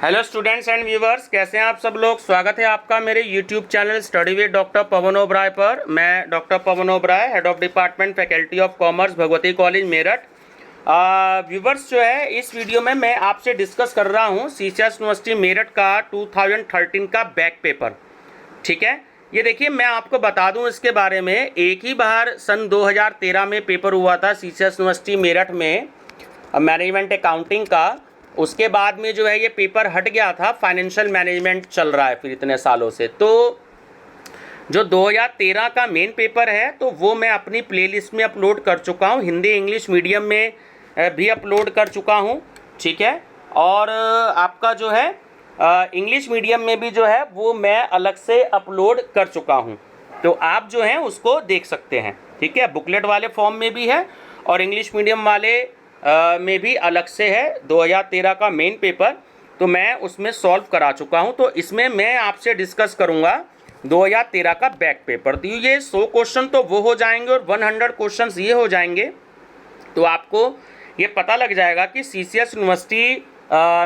Hello students and viewers, कैसे हैं आप सब लोग। स्वागत है आपका मेरे YouTube channel study with doctor Pawan Oberoi पर। मैं doctor Pawan Oberoi, head of department faculty of commerce, Bhagwati college Meerut. Viewers जो है, इस वीडियो में मैं आपसे डिस्कस कर रहा हूं सीसीएस यूनिवर्सिटी मेरठ का 2013 का बैक पेपर। ठीक है, ये देखिए मैं आपको बता दूं इसके बारे में। एक ही बार सन 2013 में पेपर हुआ था सीसीएस यूनिवर्सिटी मेरठ में मैनेजमेंट अकाउंटिंग का। उसके बाद में जो है ये पेपर हट गया था, फाइनेंशियल मैनेजमेंट चल रहा है फिर इतने सालों से। तो जो 2013 का मेन पेपर है तो वो मैं अपनी प्लेलिस्ट में अपलोड कर चुका हूँ, हिंदी इंग्लिश मीडियम में भी अपलोड कर चुका हूँ। ठीक है, और आपका जो है इंग्लिश मीडियम में भी जो है वो मैं अलग से अपलोड कर चुका हूँ, तो आप जो हैं उसको देख सकते हैं। ठीक है, बुकलेट वाले फॉर्म में भी है और इंग्लिश मीडियम वाले में भी अलग से है 2013 का मेन पेपर, तो मैं उसमें सॉल्व करा चुका हूं। तो इसमें मैं आपसे डिस्कस करूंगा 2013 का बैक पेपर। तो ये 100 क्वेश्चन तो वो हो जाएंगे और 100 क्वेश्चंस ये हो जाएंगे। तो आपको ये पता लग जाएगा कि सीसीएस यूनिवर्सिटी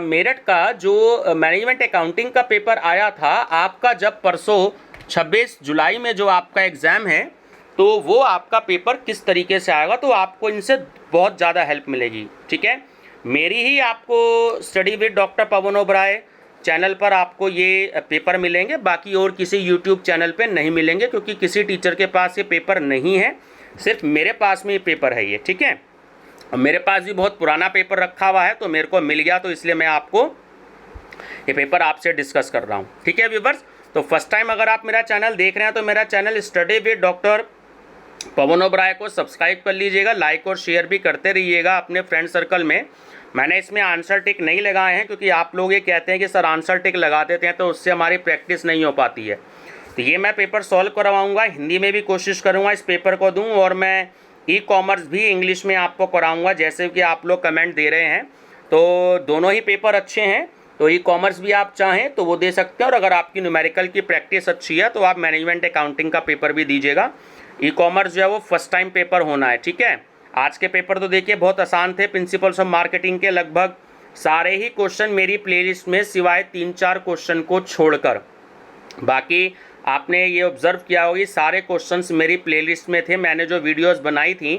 मेरठ का जो मैनेजमेंट अकाउंटिंग का पेपर आया था आपका, जब परसों 26 जुलाई में जो आपका एग्ज़ाम है, तो वो आपका पेपर किस तरीके से आएगा। तो आपको इनसे बहुत ज़्यादा हेल्प मिलेगी। ठीक है, मेरी ही आपको study with doctor Pawan Oberoi channel पर आपको ये पेपर मिलेंगे, बाकी और किसी यूट्यूब चैनल पे नहीं मिलेंगे, क्योंकि किसी टीचर के पास ये पेपर नहीं है, सिर्फ मेरे पास में ये पेपर है ये। ठीक है, मेरे पास भी बहुत पुराना पेपर रखा हुआ है, तो मेरे को मिल गया, तो इसलिए मैं आपको ये पेपर आपसे डिस्कस कर रहा हूँ। ठीक है व्यूवर्स, तो फर्स्ट टाइम अगर आप मेरा चैनल देख रहे हैं तो मेरा channel study with doctor Pawan Oberoi को सब्सक्राइब कर लीजिएगा, लाइक और शेयर भी करते रहिएगा अपने फ्रेंड सर्कल में। मैंने इसमें आंसर टिक नहीं लगाए हैं, क्योंकि आप लोग ये कहते हैं कि सर आंसर टिक लगा देते हैं तो उससे हमारी प्रैक्टिस नहीं हो पाती है। तो ये मैं पेपर सॉल्व करवाऊँगा, हिंदी में भी कोशिश करूँगा इस पेपर को दूँ, और मैं ई कॉमर्स भी इंग्लिश में आपको कराऊँगा, जैसे कि आप लोग कमेंट दे रहे हैं। तो दोनों ही पेपर अच्छे हैं, तो ई कॉमर्स भी आप चाहें तो वो दे सकते हैं, और अगर आपकी न्यूमेरिकल की प्रैक्टिस अच्छी है तो आप मैनेजमेंट अकाउंटिंग का पेपर भी दीजिएगा। ई कॉमर्स जो है वो फर्स्ट टाइम पेपर होना है। ठीक है, आज के पेपर तो देखिए बहुत आसान थे, प्रिंसिपल्स ऑफ मार्केटिंग के लगभग सारे ही क्वेश्चन मेरी प्लेलिस्ट में, सिवाय 3-4 क्वेश्चन को छोड़कर। बाकी आपने ये ऑब्जर्व किया होगी सारे क्वेश्चंस मेरी प्लेलिस्ट में थे। मैंने जो वीडियोस बनाई थी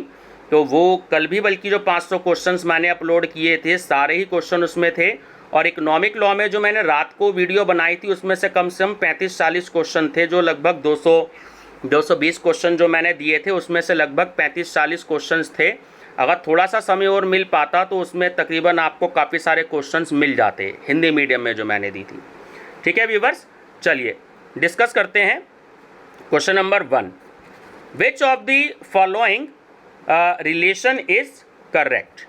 तो वो कल भी बल्कि जो 500 क्वेश्चंस मैंने अपलोड किए थे सारे ही क्वेश्चन उसमें थे। और इकोनॉमिक लॉ में जो मैंने रात को वीडियो बनाई थी उसमें से कम 35-40 क्वेश्चन थे, जो लगभग 220 क्वेश्चन जो मैंने दिए थे उसमें से लगभग 35-40 क्वेश्चंस थे। अगर थोड़ा सा समय और मिल पाता तो उसमें तकरीबन आपको काफ़ी सारे क्वेश्चंस मिल जाते हिंदी मीडियम में जो मैंने दी थी। ठीक है व्यूवर्स, चलिए डिस्कस करते हैं। Question number 1, which of the following relation is correct.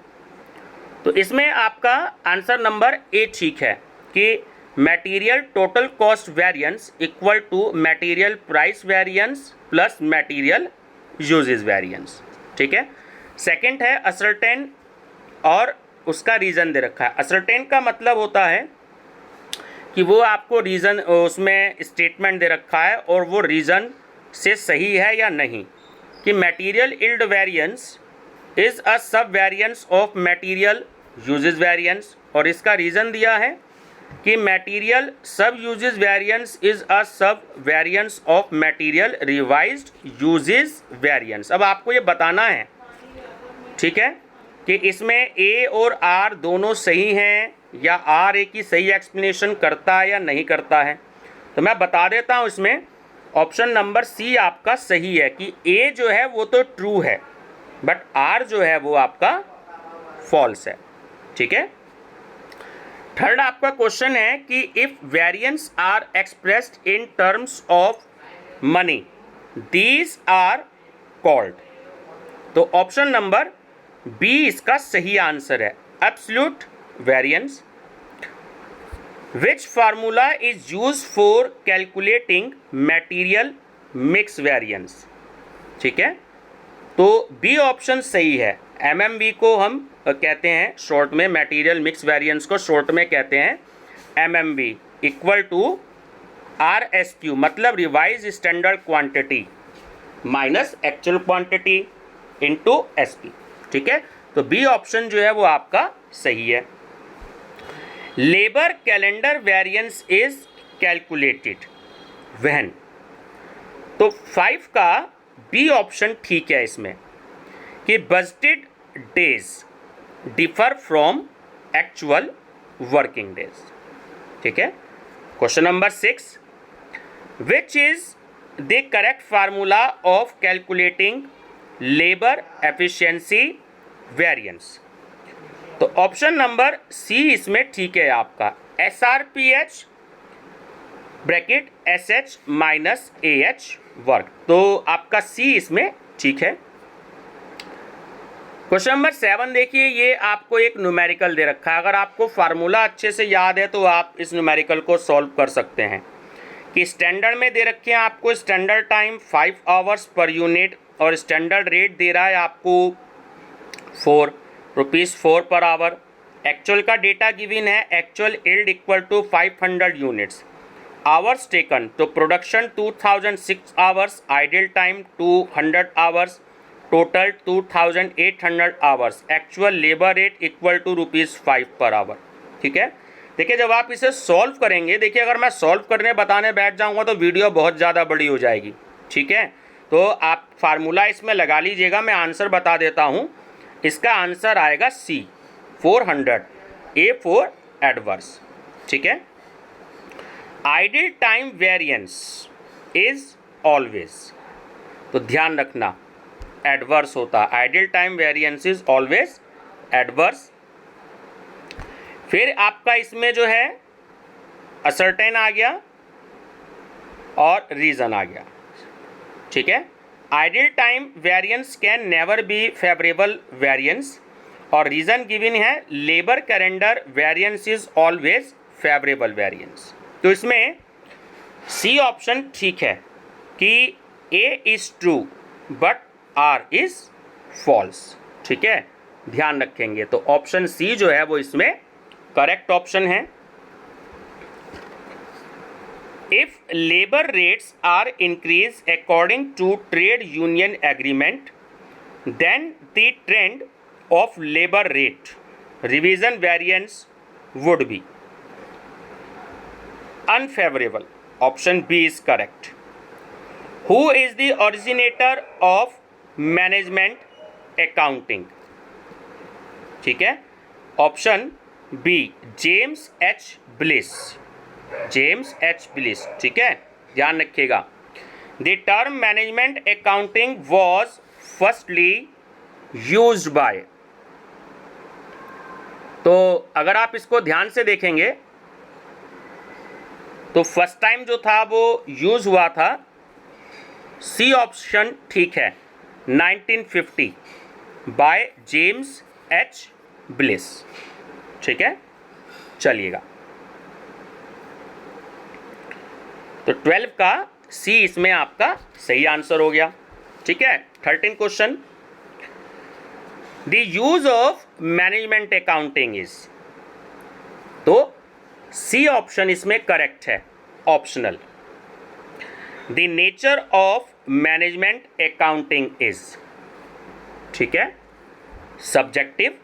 तो इसमें आपका आंसर नंबर ए ठीक है कि material total cost variance equal to material price variance plus material usage variance. ठीक है, सेकंड है असर्टेन, और उसका रीज़न दे रखा है। असर्टेन का मतलब होता है कि वो आपको रीज़न उसमें स्टेटमेंट दे रखा है और वो रीज़न से सही है या नहीं, कि material yield variance is a sub variance of material usage variance, और इसका रीज़न दिया है कि मटेरियल सब uses variance is a sub variance of material revised uses variance. अब आपको ये बताना है, ठीक है, कि इसमें ए और आर दोनों सही हैं या आर ए की सही एक्सप्लेनेशन करता है या नहीं करता है। तो मैं बता देता हूँ, इसमें ऑप्शन नंबर सी आपका सही है कि ए जो है वो तो ट्रू है, बट आर जो है वो आपका फॉल्स है। ठीक है, थर्ड आपका क्वेश्चन है कि if variance are expressed in terms of money these are called. तो ऑप्शन नंबर बी इसका सही आंसर है, absolute variance. Which formula is use for calculating material mix variance. ठीक है, तो बी ऑप्शन सही है। एमएमवी को हम कहते हैं शॉर्ट में, मटेरियल मिक्स वेरिएंस को शॉर्ट में कहते हैं एमएमवी, इक्वल टू आरएसक्यू, मतलब revise standard quantity minus actual quantity into SP. ठीक है, तो बी ऑप्शन जो है वो आपका सही है। Labour calendar variance is calculated when. तो 5 का बी ऑप्शन ठीक है इसमें कि budgeted days differ from actual working days. ठीक है। Question number 6, which is the correct formula of calculating labour efficiency variance. तो ऑप्शन नंबर सी इसमें ठीक है आपका, SRPH bracket SH minus AH work. तो आपका सी इसमें ठीक है। क्वेश्चन नंबर 7 देखिए, ये आपको एक न्यूमेरिकल दे रखा है। अगर आपको फार्मूला अच्छे से याद है तो आप इस न्यूमेरिकल को सॉल्व कर सकते हैं कि स्टैंडर्ड में दे रखे हैं आपको standard time 5 hours per unit और स्टैंडर्ड रेट दे रहा है आपको 4 रुपीज़ 4 पर आवर। एक्चुअल का डेटा गिवन है, actual yield equal to 500 units, hours taken तो production 2006 hours, idle time 200 hours, total 2800 hours, actual labour rate equal to ₹5 per our. ठीक है। देखिए जब आप इसे सॉल्व करेंगे, देखिए अगर मैं सॉल्व करने बताने बैठ जाऊंगा तो वीडियो बहुत ज़्यादा बड़ी हो जाएगी। ठीक है। तो आप फार्मूला इसमें लगा लीजिएगा, मैं आंसर बता देता हूँ। इसका आंसर आएगा सी 400, A फॉर एडवर्स। ठीक है। Idle time variance is always, तो ध्यान रखना एडवर्स होता है, idle time variance is always adverse. फिर आपका इसमें जो है असर्टेन आ गया और रीजन आ गया। ठीक है। Idle time variance can never be favourable variance और रीजन गिवन है labour calendar variance is always favourable variance. तो इसमें सी ऑप्शन ठीक है कि A is true but R is false. ठीक है, ध्यान रखेंगे। तो ऑप्शन सी जो है वो इसमें करेक्ट ऑप्शन है। If labour rates are increase according to trade union agreement then the trend of labour rate revision variance would be unfavorable. Option B is correct. Who is the originator of management accounting? ठीक है। Option B James H Bliss, James H Bliss. ठीक है, ध्यान रखिएगा। The term management accounting was firstly used by, तो अगर आप इसको ध्यान से देखेंगे तो फर्स्ट टाइम जो था वो यूज हुआ था, सी ऑप्शन ठीक है, 1950 बाय जेम्स एच ब्लिस। ठीक है, चलिएगा। तो 12 का सी इसमें आपका सही आंसर हो गया। ठीक है। 13 question, the use of management accounting is, तो सी ऑप्शन इसमें करेक्ट है, optional. The nature of management accounting is, ठीक है, subjective.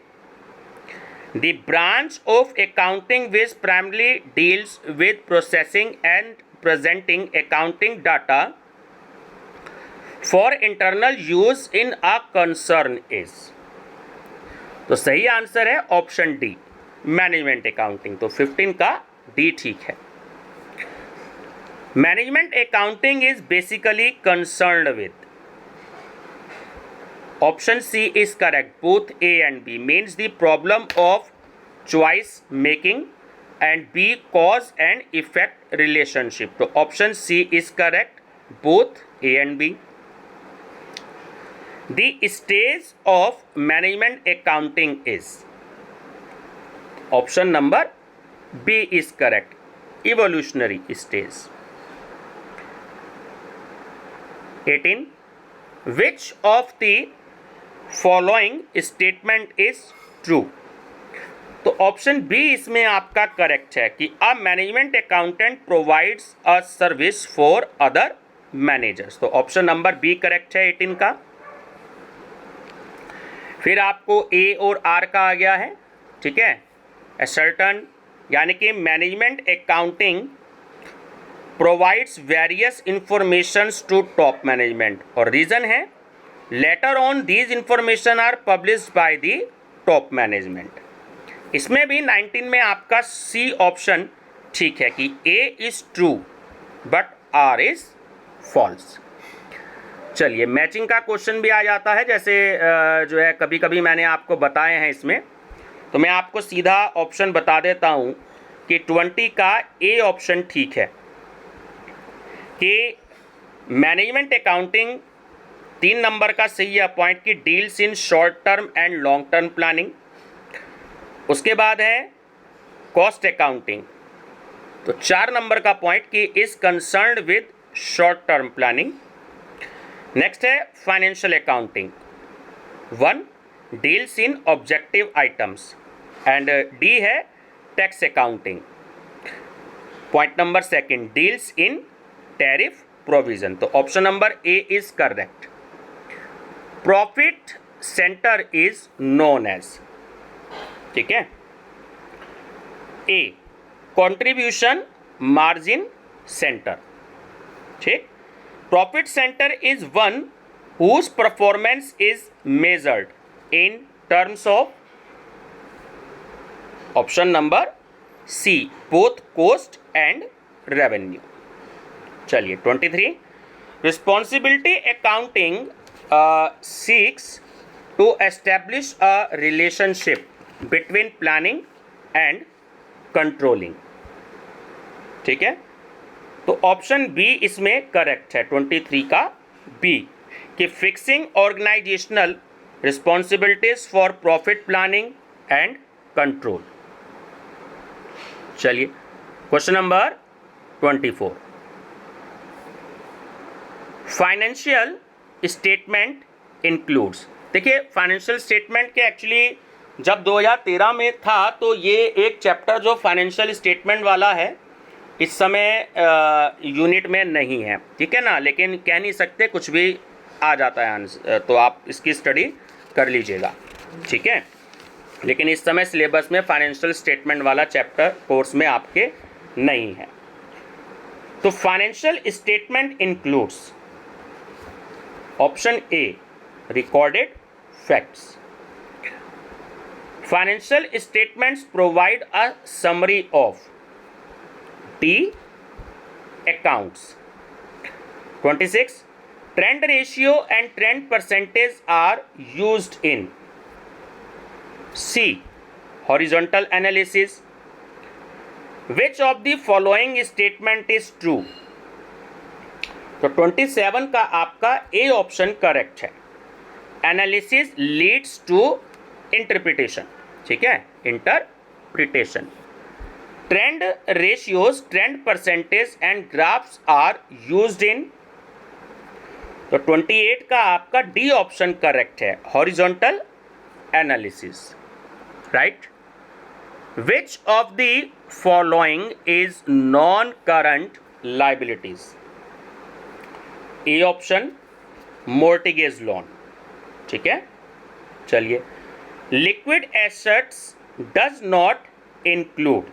The branch of accounting which primarily deals with processing and presenting accounting data for internal use in a concern is, तो सही answer है option D, management accounting. तो 15 का D ठीक है। Management accounting is basically concerned with, option C is correct, both A and B means the problem of choice making and B cause and effect relationship. तो option C is correct, both A and B. The stage of management accounting is, option number B is correct, evolutionary stage. 18, which of the following statement is true, तो option B इसमें आपका correct है कि a management accountant provides a service for other managers. तो option number B correct है 18 का। फिर आपको ए और आर का आ गया है। ठीक है, A certain यानी कि management accounting provides various informations to top management, और रीजन है later on these information are published by the top management. इसमें भी 19 में आपका सी ऑप्शन ठीक है कि A is true but R is false. चलिए, मैचिंग का क्वेश्चन भी आ जाता है, जैसे जो है कभी कभी मैंने आपको बताए हैं इसमें, तो मैं आपको सीधा ऑप्शन बता देता हूं कि 20 का ए ऑप्शन ठीक है कि मैनेजमेंट अकाउंटिंग 3 नंबर का सही है पॉइंट की deals in short term and long term planning. उसके बाद है कॉस्ट अकाउंटिंग, तो 4 नंबर का पॉइंट की is concerned with short term planning. Next है financial accounting, 1 deals in objective items, and D है tax accounting. Point number 2 deals in tariff provision, तो option number A is correct. Profit centre is known as, ठीक है, a contribution margin centre, ठीक। Profit centre is one whose performance is measured in terms of option number C both cost and revenue। चलिए 23 responsibility accounting seeks to establish a relationship between planning and controlling, ठीक है, तो option B इसमें correct है 23 का B कि fixing organisational responsibilities for profit planning and control. चलिए question number 24, financial statement includes. देखिए फाइनेंशियल स्टेटमेंट के एक्चुअली जब 2013 में था तो ये एक चैप्टर जो फाइनेंशियल स्टेटमेंट वाला है इस समय यूनिट में नहीं है, ठीक है ना, लेकिन कह नहीं सकते, कुछ भी आ जाता है आंसर, तो आप इसकी स्टडी कर लीजिएगा, ठीक है। लेकिन इस समय सिलेबस में फाइनेंशियल स्टेटमेंट वाला चैप्टर कोर्स में आपके नहीं है। तो financial statement includes option A recorded facts. Financial statements provide a summary of D accounts। 26 trend ratio and trend percentage are used in C horizontal analysis। which of the following statement is true, तो 27 का आपका A option correct है, analysis leads to interpretation, ठीक है, interpretation. Trend ratios, trend percentage and graphs are used in, तो 28 का आपका D option correct है, horizontal analysis, right. Which of the following is non current liabilities, A option mortgage loan, ठीक है। चलिए liquid assets does not include,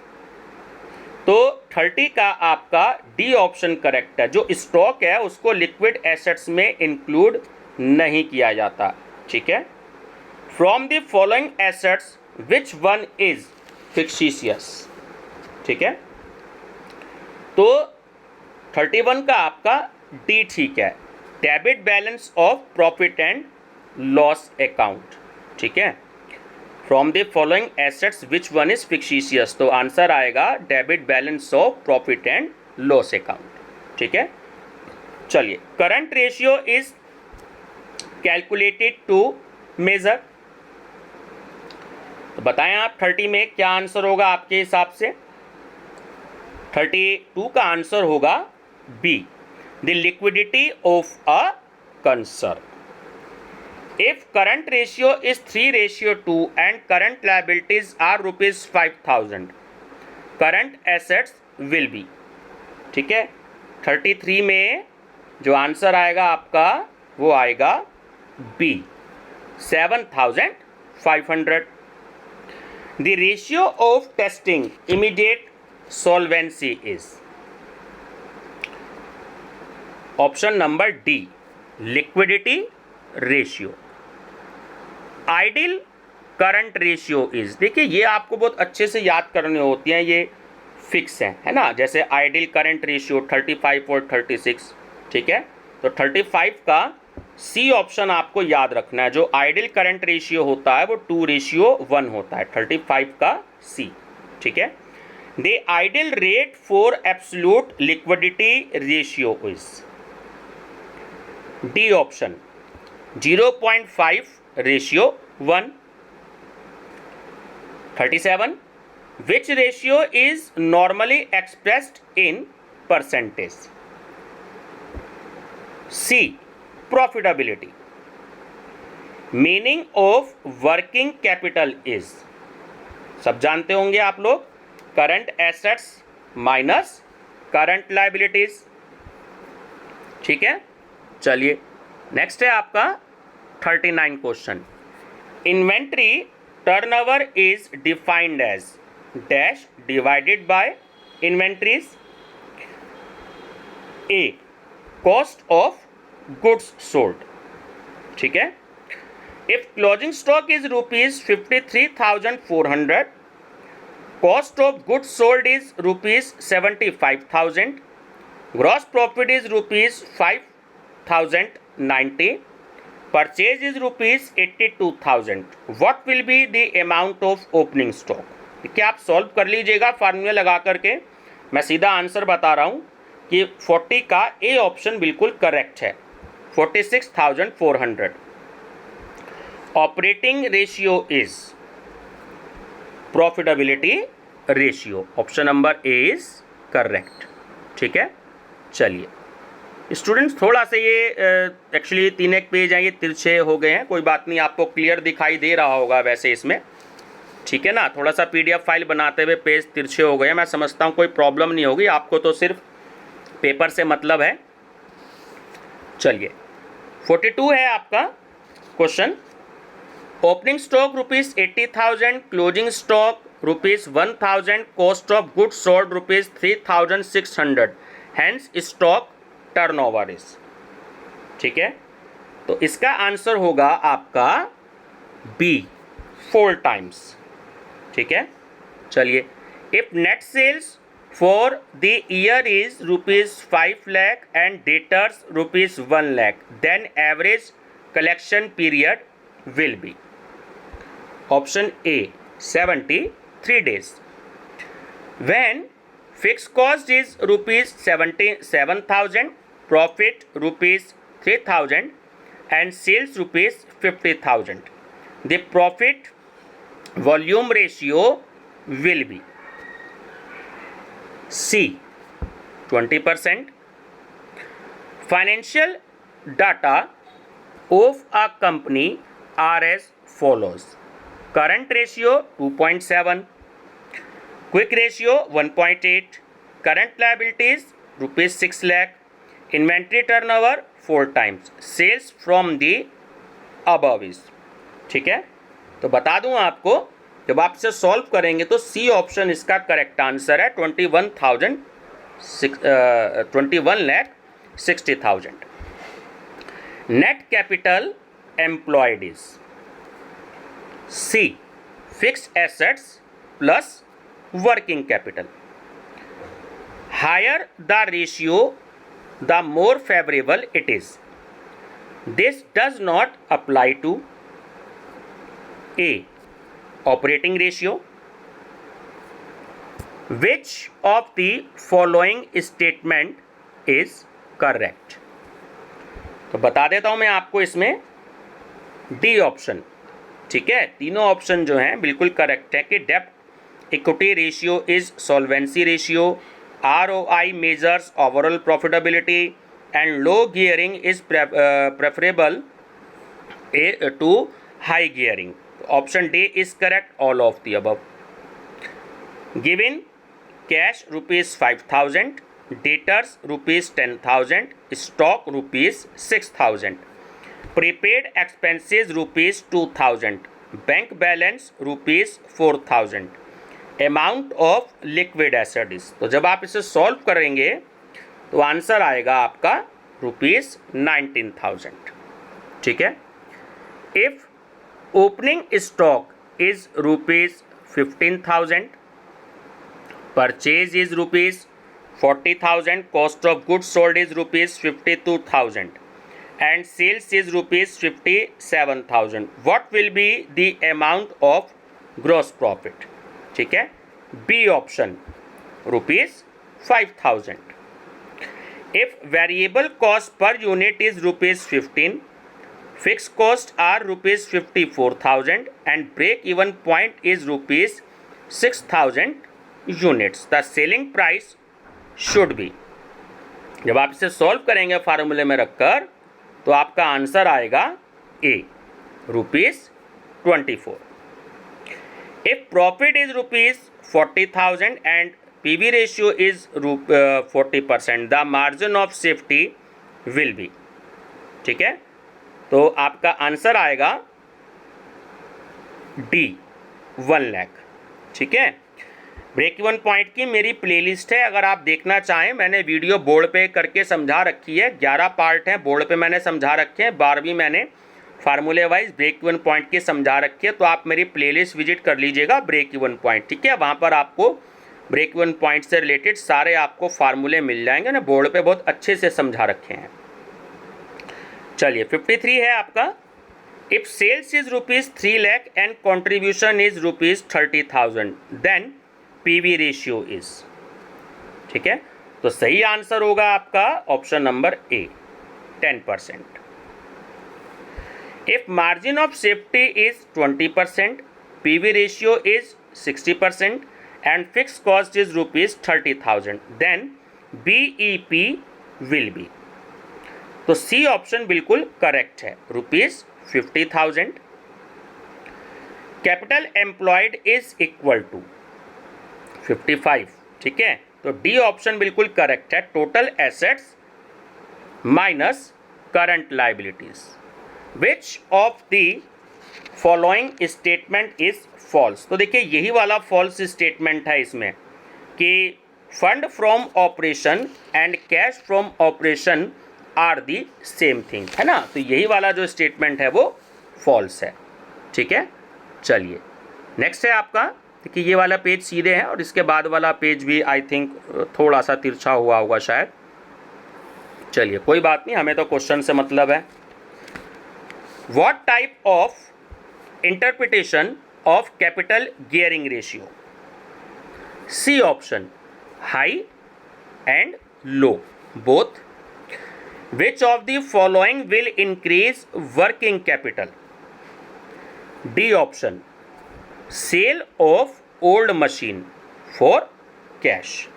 तो 30 का आपका डी ऑप्शन करेक्ट है, जो स्टॉक है उसको लिक्विड एसेट्स में इंक्लूड नहीं किया जाता, ठीक है। From the following assets which one is fictitious, ठीक है, तो 31 का आपका डी ठीक है, debit balance of profit and loss account, ठीक है। From the following assets which one is fictitious, तो आंसर आएगा debit balance of profit and loss account, ठीक है। चलिए current ratio is calculated to measure, तो बताएं आप 30 में क्या आंसर होगा आपके हिसाब से। 32 का आंसर होगा B, the liquidity of a concern. If current ratio is 3:2 and current liabilities are rupees 5,000, current assets will be, ठीक है। 33 में जो आंसर आएगा आपका वो आएगा B 7,500। The ratio of testing immediate solvency is option number D, liquidity ratio. Ideal current ratio is, देखिए ये आपको बहुत अच्छे से याद करने होती हैं, ये फिक्स है ना, जैसे आइडियल करंट रेशियो 35 और 36, ठीक है। तो 35 का सी ऑप्शन आपको याद रखना है, जो आइडियल करंट रेशियो होता है वो 2:1 होता है, 35 का सी, ठीक है। The ideal rate for absolute liquidity ratio is D option 0.5:1. 37. Which ratio is normally expressed in percentage? C. Profitability. Meaning of working capital is, सब जानते होंगे आप लोग, current assets minus current liabilities, ठीक है। चलिए नेक्स्ट है आपका 39 question. Inventory turnover is defined as dash divided by inventories. A cost of goods sold, ठीक है। If closing stock is ₹53,400, cost of goods sold is ₹75,000, gross profit is ₹5,090, purchase is ₹82,000, what will be the amount of opening stock. देखिए आप solve कर लीजिएगा formula लगा करके, मैं सीधा आंसर बता रहा हूं कि 40 का ए ऑप्शन बिल्कुल करेक्ट है, 46,400। Operating ratio is profitability ratio, option number A is correct, ठीक है। चलिए स्टूडेंट्स थोड़ा सा ये एक्चुअली 3 एक पेज हैं, ये तिरछे हो गए हैं, कोई बात नहीं, आपको क्लियर दिखाई दे रहा होगा वैसे इसमें, ठीक है ना। थोड़ा सा पीडीएफ फाइल बनाते हुए पेज तिरछे हो गए हैं, मैं समझता हूँ कोई प्रॉब्लम नहीं होगी, आपको तो सिर्फ पेपर से मतलब है। चलिए 42 है आपका question. Opening stock ₹80,000, closing stock ₹1,000, cost of goods sold ₹3,600, hence stock turnover is, ठीक है। तो इसका आंसर होगा आपका बी 4 टाइम्स, ठीक है। चलिए if net sales for the year is ₹5 lakh and debtors ₹1 lakh, then average collection period will be option A 73 days. When fixed cost is ₹77,000, profit ₹3,000 and sales ₹50,000, the profit volume ratio will be C 20%. Financial data of a company are as follows: current ratio 2.7, quick ratio 1.8, current liabilities ₹6 lakh, inventory turnover 4 times, sales from the above is, ठीक है। तो बता दूं आपको, जब आप इसे solve करेंगे तो सी ऑप्शन इसका करेक्ट आंसर है, 21,60,000। Net capital employed is C fixed assets plus working capital. Higher the ratio, the more favorable it is. This does not apply to A operating ratio. Which of the following statement is correct? तो बता देता हूं मैं आपको इसमें D option, ठीक है। तीनों ऑप्शन जो हैं बिल्कुल करेक्ट है कि डेब्ट equity ratio is solvency ratio, ROI measures overall profitability, and low gearing is preferable to high gearing. Option D is correct, all of the above. Given cash ₹5,000, debtors ₹10,000, stock ₹6,000, prepaid expenses ₹2,000, bank balance ₹4,000, amount of liquid asset is. तो जब आप इसे solve करेंगे तो answer आएगा आपका ₹19,000। ठीक है। If opening stock is ₹15,000, purchase is ₹40,000, cost of goods sold is ₹52,000 and sales is ₹57,000. What will be the amount of gross profit? ठीक है। B option ₹5,000. If variable cost per unit is ₹15, fixed costs are ₹54,000 and break even point is ₹6,000 units. The selling price should be, जब आप इसे solve करेंगे फार्मूले में रखकर तो आपका आंसर आएगा ए ₹24। If profit is ₹40,000 and PV ratio is 40%, the margin of safety will be. ठीक है। तो आपका आंसर आएगा डी 1 लाख। ठीक है। ब्रेक इवन पॉइंट की मेरी प्लेलिस्ट है, अगर आप देखना चाहें, मैंने वीडियो बोर्ड पे करके समझा रखी है। 11 पार्ट हैं बोर्ड पे मैंने समझा रखे हैं, 12वीं मैंने फार्मूले वाइज ब्रेक इवन पॉइंट की समझा रखी है। तो आप मेरी प्लेलिस्ट विजिट कर लीजिएगा ब्रेक इवन पॉइंट। ठीक है। वहाँ पर आपको ब्रेक इवन पॉइंट से रिलेटेड सारे आपको फार्मूले मिल जाएंगे ना, बोर्ड पे बहुत अच्छे से समझा रखे हैं। चलिए 53 है आपका। If sales is ₹3 lakh and contribution is ₹30,000 then PV ratio is. ठीक है। तो सही आंसर होगा आपका option number A 10%। If margin of safety is 20%, PV ratio is 60% and fix cost is ₹30,000 then BEP will be. तो सी ऑप्शन बिल्कुल correct है, ₹50,000। Capital employed is equal to 55। ठीक है। तो डी ऑप्शन बिल्कुल करेक्ट है, total assets minus current liabilities. Which of the following statement is false. तो देखिए यही वाला फॉल्स स्टेटमेंट है इसमें कि fund from operation and cash from operation are the same thing, है ना। तो यही वाला जो स्टेटमेंट है वो फॉल्स है। ठीक है। चलिए नेक्स्ट है आपका, देखिए ये वाला पेज सीधे है और इसके बाद वाला पेज भी आई थिंक थोड़ा सा तिरछा हुआ होगा शायद। चलिए कोई बात नहीं, हमें तो क्वेश्चन से मतलब है। What type of interpretation of capital gearing ratio. C option high and low both. Which of the following will increase working capital. D option sale of old machine for cash.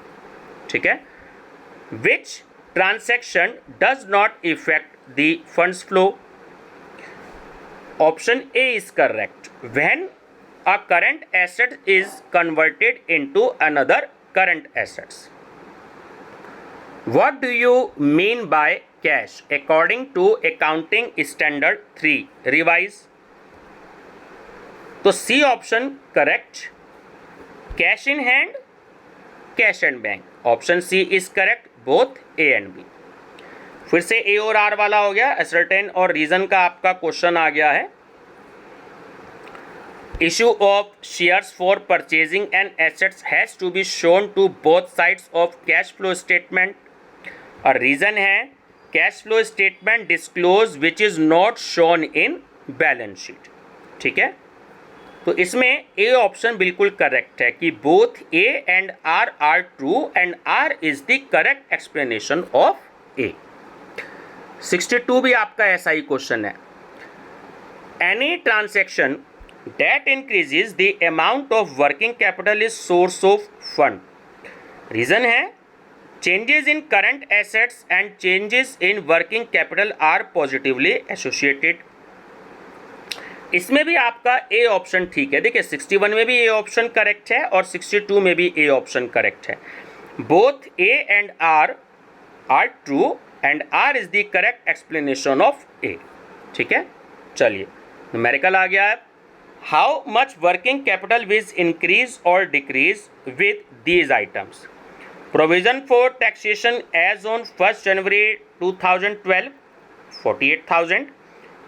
ठीक है। Which transaction does not effect the funds flow. Option A is correct, when a current asset is converted into another current assets. What do you mean by cash according to accounting standard 3 revise. तो C option correct, cash in hand, cash and bank. Option C is correct, both A and B. फिर से ए और are वाला हो गया, ascertain और reason का आपका क्वेश्चन आ गया है। Issue of shares for purchasing and assets has to be shown to both sides of cash flow statement. और रीजन है cash flow statement disclose which is not shown in balance sheet. ठीक है। तो इसमें A option बिल्कुल correct है कि both A and R are true and R is the correct explanation of A. 62 भी आपका ऐसा ही क्वेश्चन है। Any transaction that increases the amount of working capital is source of fund. Reason है changes in current assets and changes in working capital are positively associated. इसमें भी आपका A option ठीक है। देखिए 61 में भी ए ऑप्शन करेक्ट है और 62 में भी ए ऑप्शन करेक्ट है। Both A and R true and R is the correct explanation of A. ठीक है। चलिए न्यूमेरिकल आ गया है। How much working capital was increase और decrease with these items? Provision for taxation as on 1 January 2012 48,000.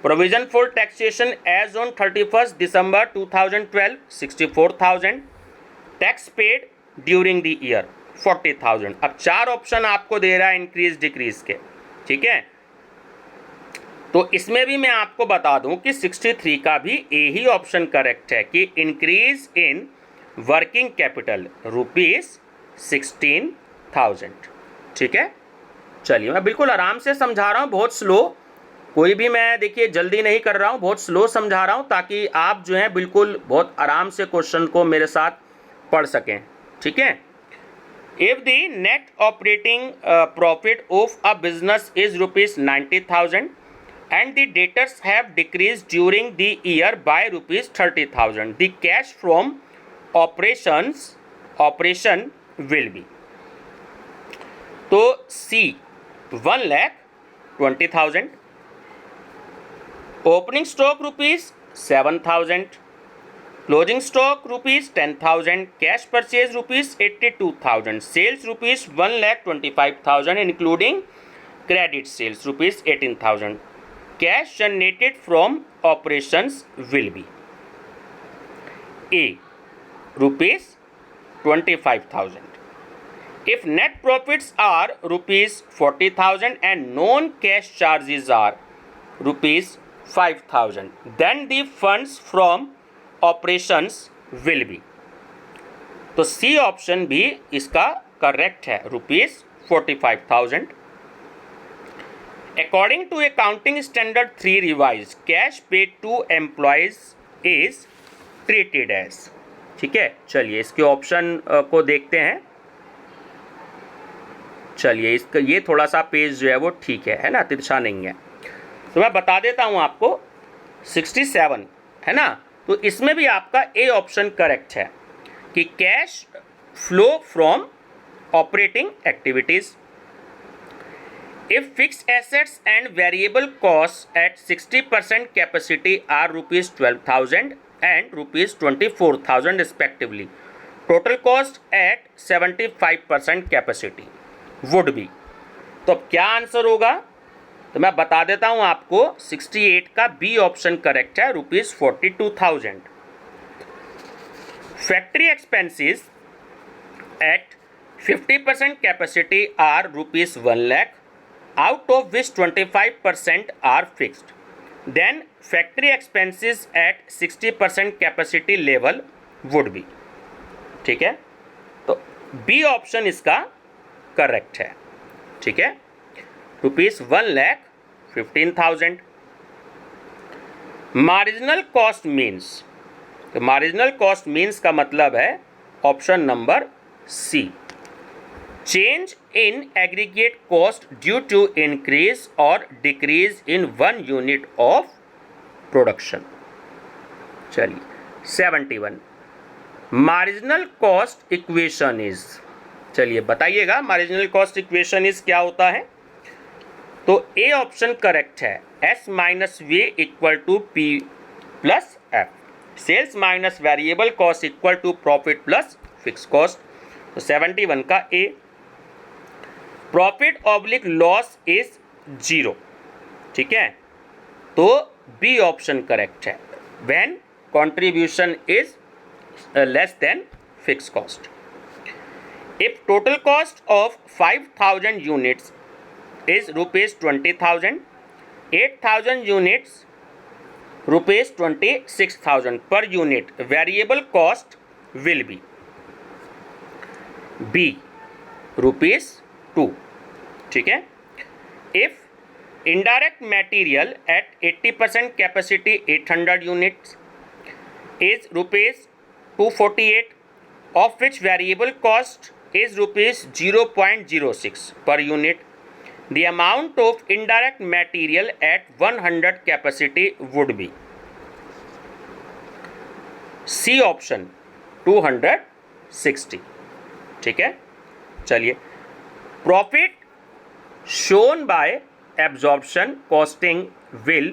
Provision for taxation as on 31st December 2012 64,000. Tax paid during the year 40,000. अब 4 option आपको दे रहा है इंक्रीज डिक्रीज के, ठीक है। तो इसमें भी मैं आपको बता दूं कि 63 का भी ए ही ऑप्शन करेक्ट है कि इंक्रीज इन वर्किंग कैपिटल ₹16,000, ठीक है। चलिए, मैं बिल्कुल आराम से समझा रहा हूँ, बहुत स्लो, कोई भी मैं देखिए जल्दी नहीं कर रहा हूँ, बहुत स्लो समझा रहा हूँ ताकि आप जो है बिल्कुल बहुत आराम से क्वेश्चन को मेरे साथ पढ़ सकें, ठीक है। If the net operating profit of a business is ₹90,000 and the debtors have decreased during the year by ₹30,000, the cash from operation will be. तो C 1,20,000, opening stock ₹7,000, closing stock ₹10,000, cash purchase ₹82,000, sales ₹1,25,000 including credit sales ₹18,000. Cash generated from operations will be A ₹25,000. If net profits are ₹40,000 and non-cash charges are ₹5,000, then the funds from operations will be. तो C option भी इसका correct है, ₹45,000. According to Accounting Standard 3 revised, cash paid to employees is treated as. ठीक है, चलिए इसके option को देखते हैं। चलिए, इसका ये थोड़ा सा पेज जो है वो ठीक है ना, तिरछा नहीं है। तो मैं बता देता हूँ आपको, 67 है ना, तो इसमें भी आपका ए ऑप्शन करेक्ट है कि cash flow from operating activities. If fixed assets and variable costs at 60% capacity are ₹12,000 and ₹24,000 respectively, total cost at 75% capacity would be. तो अब क्या आंसर होगा? तो मैं बता देता हूं आपको, 68 का बी ऑप्शन करेक्ट है, ₹42,000. Factory expenses at 50% capacity are ₹1,00,000, out of which 25% are fixed. Then factory expenses at 60% capacity level would be. ठीक है, तो बी ऑप्शन इसका करेक्ट है, ठीक है। ₹1,15,000. मार्जिनल कॉस्ट मीन्स, तो मार्जिनल कॉस्ट मीन्स का मतलब है option number C, change in aggregate cost due to increase or decrease in 1 unit of production. चलिए, 71 marginal cost equation is. चलिए बताइएगा मार्जिनल कॉस्ट इक्वेशन इज क्या होता है? तो ए ऑप्शन करेक्ट है, S minus V equal to P plus F, sales minus variable cost equal to profit plus fix cost. तो 71 का A. Profit oblique loss is 0, ठीक है, तो बी ऑप्शन करेक्ट है, when contribution is less than fix cost. If total cost of 5,000 units is ₹20,000, 8,000 units ₹26,000 per unit, variable cost will be B ₹2, ठीक है। if indirect material at 80% capacity 800 units is ₹248, of which variable cost is ₹0.06 per unit, the amount of indirect material at 100 capacity would be C option 260, ठीक है। चलिए, profit shown by absorption costing will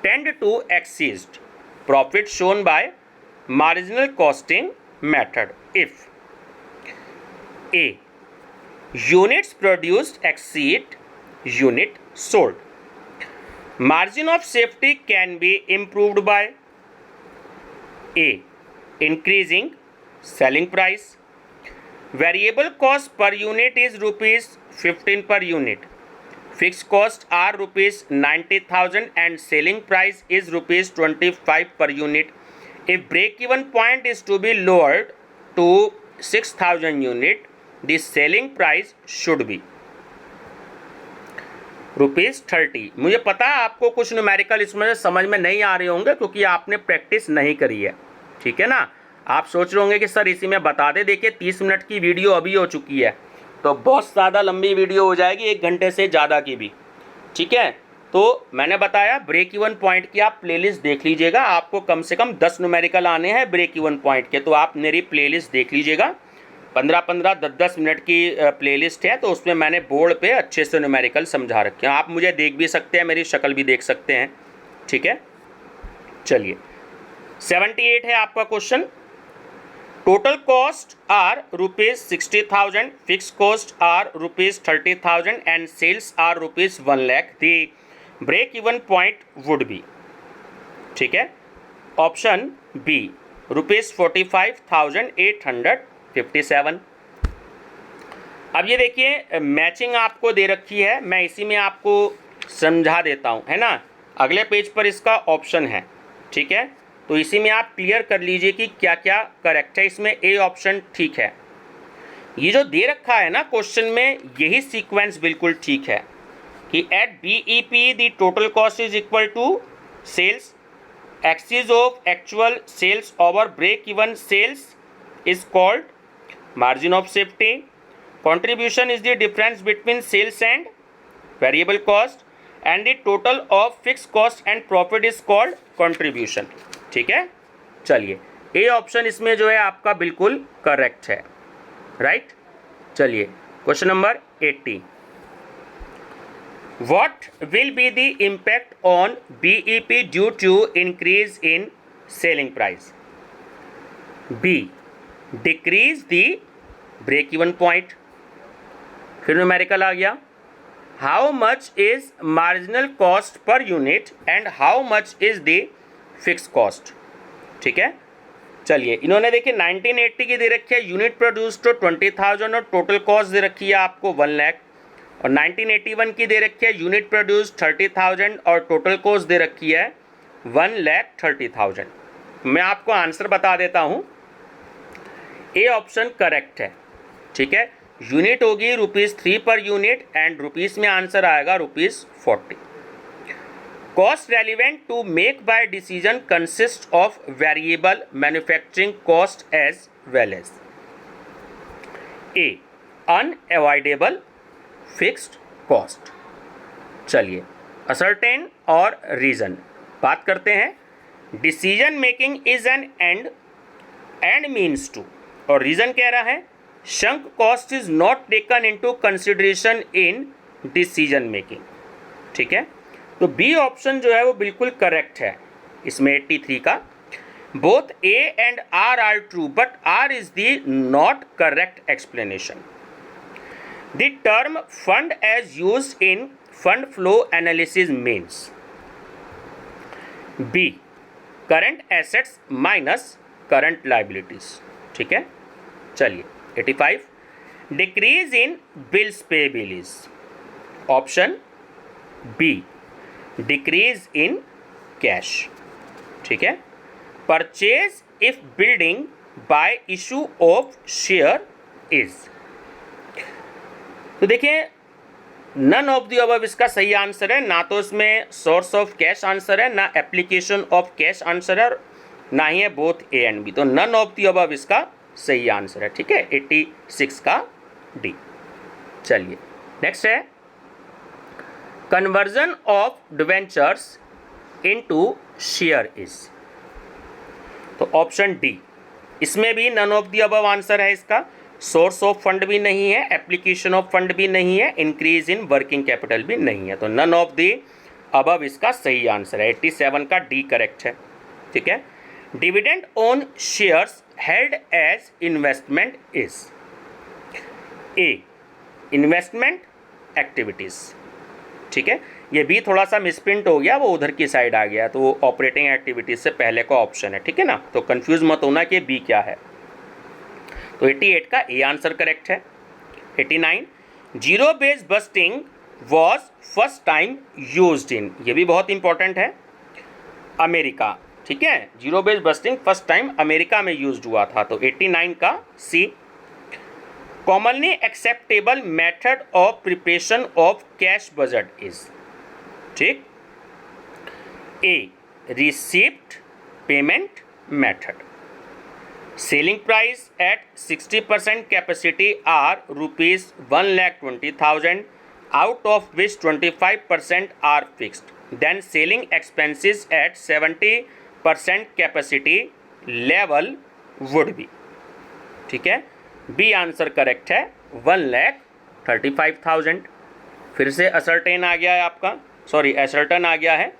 tend to exceed profit shown by marginal costing method if A. Units produced exceed unit sold. Margin of safety can be improved by A. Increasing selling price. Variable cost per unit is rupees 15 per unit. Fixed costs are rupees 90,000 and selling price is rupees 25 per unit. If break-even point is to be lowered to 6,000 unit, the selling price should be ₹30। मुझे पता है आपको कुछ numerical इसमें समझ में नहीं आ रहे होंगे क्योंकि आपने प्रैक्टिस नहीं करी है, ठीक है ना। आप सोच रहे होंगे कि सर इसी में बता दे। देखिए 30 मिनट की वीडियो अभी हो चुकी है, तो बहुत ज़्यादा लंबी वीडियो हो जाएगी, 1 घंटे से ज़्यादा की भी, ठीक है। तो मैंने बताया ब्रेक इवन पॉइंट की आप प्लेलिस्ट देख लीजिएगा। आपको कम से कम 10 न्यूमेरिकल आने हैं ब्रेक इवन पॉइंट के, तो आप मेरी प्लेलिस्ट देख लीजिएगा। 15-15, 10-10 मिनट की प्लेलिस्ट है, तो उसमें मैंने बोर्ड पे अच्छे से न्यूमेरिकल समझा रखे हैं। आप मुझे देख भी सकते हैं, मेरी शक्ल भी देख सकते हैं, ठीक है। चलिए 78 है आपका question. Total cost are ₹60,000, fix cost are ₹30,000 and sales are ₹1,00,000। The break even point would be, ठीक है, ऑप्शन बी ₹45,857। अब ये देखिए मैचिंग आपको दे रखी है, मैं इसी में आपको समझा देता हूँ, है ना। अगले पेज पर इसका ऑप्शन है, ठीक है, तो इसी में आप क्लियर कर लीजिए कि क्या क्या करेक्ट है। इसमें ए ऑप्शन ठीक है। ये जो दे रखा है ना क्वेश्चन में, यही सीक्वेंस बिल्कुल ठीक है कि at BEP the total cost is equal to sales excess of actual sales over break even sales is called margin of safety. Contribution is the difference between sales and variable cost and the total of fixed cost and profit is called contribution, ठीक है। चलिए A option इसमें जो है आपका बिल्कुल correct है, right. चलिए question number 80। What will be the impact on BEP due to increase in selling price? B. Decrease the break even point। फिर न्यूमेरिकल आ गया। How much is marginal cost per unit and how much is the fixed cost, ठीक है। चलिए इन्होंने देखिए 1980 की दे रखी है, यूनिट प्रोड्यूस तो 20,000 और टोटल कॉस्ट दे रखी है आपको 1,00,000, और 1981 की दे रखी है, यूनिट प्रोड्यूस 30,000 और टोटल कॉस्ट दे रखी है 1,30,000। मैं आपको आंसर बता देता हूँ, ए ऑप्शन करेक्ट है, ठीक है। यूनिट होगी ₹3 पर यूनिट एंड रुपीस में आंसर आएगा ₹40। Cost relevant to make buy decision consist of variable manufacturing cost as well as a unavoidable fixed cost. चलिए असर्टेन और रीजन बात करते हैं। Decision making is an end means to, और reason कह रहा है sunk cost is not taken into consideration in decision making, ठीक है। तो बी ऑप्शन जो है वो बिल्कुल करेक्ट है इसमें 83 का। Both A and R are true but R is the not correct explanation. The term fund as used in fund flow analysis means B current assets minus current liabilities, ठीक है। चलिए 85 decrease in bills payable is option B decrease in cash, ठीक है। Purchase if building by issue of share is, तो देखिए none of the above इसका सही answer है। ना तो इसमें सोर्स ऑफ कैश आंसर है, ना एप्लीकेशन ऑफ कैश आंसर है, ना ही है बोथ ए एंड बी। तो नन ऑफ द अबव इसका सही आंसर है, ठीक है, 86 का डी। चलिए नेक्स्ट है conversion of debentures into share is, तो ऑप्शन डी। इसमें भी none of the above answer है इसका। सोर्स ऑफ फंड भी नहीं है, एप्लीकेशन ऑफ फंड भी नहीं है, इंक्रीज इन वर्किंग कैपिटल भी नहीं है। तो नन ऑफ द अबव इसका सही आंसर है, 87 का डी करेक्ट है। ठीक है। Dividend on shares held as investment is a investment activities, ठीक है। ये बी थोड़ा सा मिसप्रिंट हो गया, वो उधर की साइड आ गया, तो वो ऑपरेटिंग एक्टिविटीज से पहले का ऑप्शन है, ठीक है ना। तो कंफ्यूज मत होना कि बी क्या है। तो 88 का ए आंसर करेक्ट है। 89 zero base budgeting was first time used in, ये भी बहुत इंपॉर्टेंट है, अमेरिका, ठीक है। Zero base budgeting first time America में यूज्ड हुआ था। तो 89 का C. Commonly acceptable method of preparation of cash budget is, ठीक, A receipt payment method, selling price at 60% capacity are ₹1,20,000 out of which 25% are fixed, then selling expenses at 70% capacity level would be, ठीक है। B answer correct है, 1,35,000। फिर से ascertain आ गया है आपका, sorry ascertain आ गया है।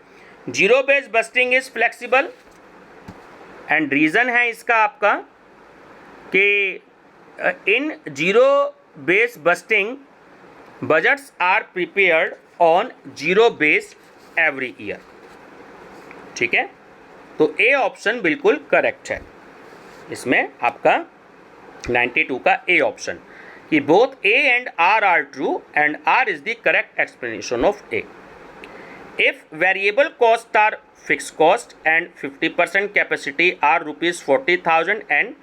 Zero base budgeting is flexible and reason है इसका आपका कि in zero base budgeting budgets are prepared on zero base every year, ठीक है। तो ए ऑप्शन बिल्कुल करेक्ट है इसमें आपका 92 का ए ऑप्शन, कि both A and R true and R is the correct explanation of A. If variable cost are fix cost and 50% capacity are ₹40,000 and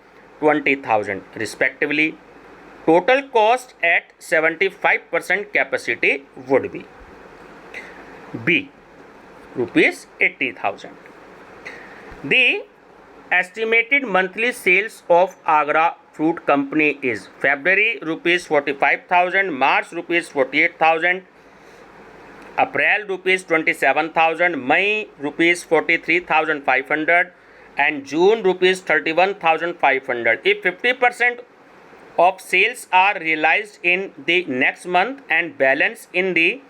20,000 respectively, total cost at 75% capacity would be B ₹80,000. The estimated monthly sales of Agra Fruit Company is February ₹45,000, March ₹48,000, April ₹27,000, May ₹43,500 and June ₹31,500. If 50% of sales are realized in the next month and balance in the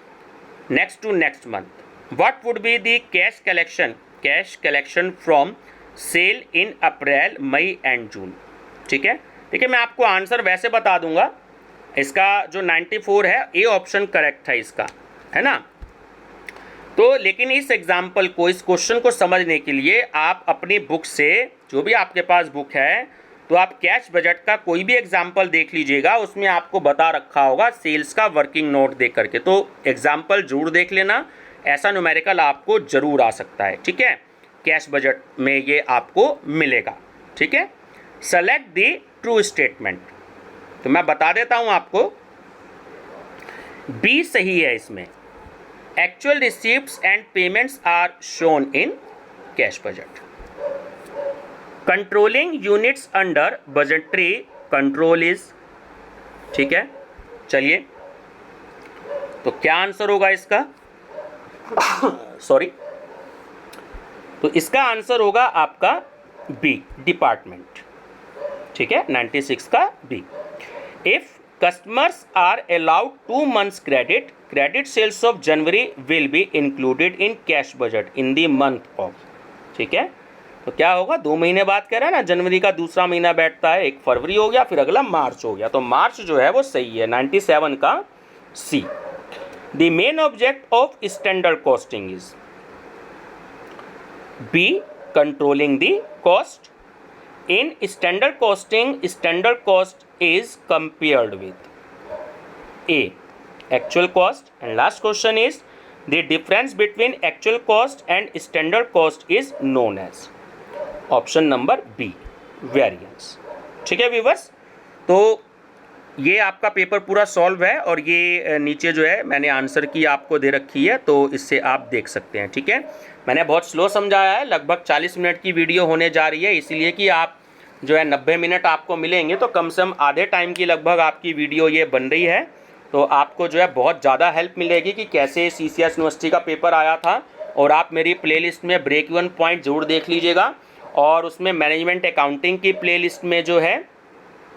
next to next month, what would be the cash collection from sale in April, May and June, ठीक है। देखिए मैं आपको answer वैसे बता दूंगा, इसका जो 94 है ए ऑप्शन करेक्ट है इसका, है ना। तो लेकिन इस एग्जाम्पल को, इस क्वेश्चन को समझने के लिए आप अपनी बुक से, जो भी आपके पास बुक है, तो आप कैश बजट का कोई भी एग्जाम्पल देख लीजिएगा, उसमें आपको बता रखा होगा सेल्स का वर्किंग नोट दे करके, तो एग्जाम्पल जरूर देख लेना, ऐसा न्यूमेरिकल आपको जरूर आ सकता है, ठीक है। कैश बजट में ये आपको मिलेगा, ठीक है। सेलेक्ट द ट्रू स्टेटमेंट, तो मैं बता देता हूं आपको, बी सही है इसमें। Actual receipts and payments are shown in cash budget. Controlling units under budgetary control is, ठीक है। चलिए, तो क्या आंसर होगा इसका सॉरी, तो इसका आंसर होगा आपका बी डिपार्टमेंट, ठीक है। 96 का B. If customers are allowed 2 months credit sales of January will be included in cash budget in the month of, ठीक है। तो क्या होगा, 2 महीने बाद कह रहा है ना, जनवरी का दूसरा महीना बैठता है, एक फरवरी हो गया, फिर अगला मार्च हो गया, तो मार्च जो है वो सही है, 97 का C. The main object of standard costing is be controlling the cost. In standard costing, standard cost is compared with A actual cost, and last question is the difference between actual cost and standard cost is known as option number B variance, ठीक है viewers. तो ये आपका paper पूरा solve है और ये नीचे जो है मैंने आंसर की आपको दे रखी है, तो इससे आप देख सकते हैं, ठीक है। मैंने बहुत स्लो समझाया है, लगभग 40 मिनट की वीडियो होने जा रही है, इसलिए कि आप जो है 90 मिनट आपको मिलेंगे, तो कम से कम आधे टाइम की लगभग आपकी वीडियो ये बन रही है, तो आपको जो है बहुत ज़्यादा हेल्प मिलेगी कि कैसे CCS यूनिवर्सिटी का पेपर आया था। और आप मेरी प्लेलिस्ट में ब्रेक इवन पॉइंट जरूर देख लीजिएगा, और उसमें मैनेजमेंट अकाउंटिंग की प्लेलिस्ट में जो है,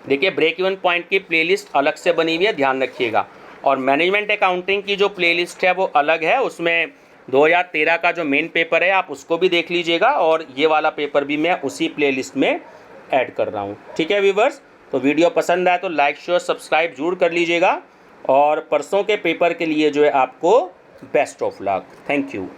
देखिए ब्रेक इवन पॉइंट की प्लेलिस्ट अलग से बनी हुई है, ध्यान रखिएगा। और मैनेजमेंट अकाउंटिंग की जो प्लेलिस्ट है वो अलग है, उसमें 2013 का जो मेन पेपर है आप उसको भी देख लीजिएगा, और ये वाला पेपर भी मैं उसी प्लेलिस्ट में ऐड कर रहा हूँ। ठीक है व्यूवर्स, तो वीडियो पसंद आए तो लाइक शेयर सब्सक्राइब जरूर कर लीजिएगा, और परसों के पेपर के लिए जो है आपको best of luck. Thank you.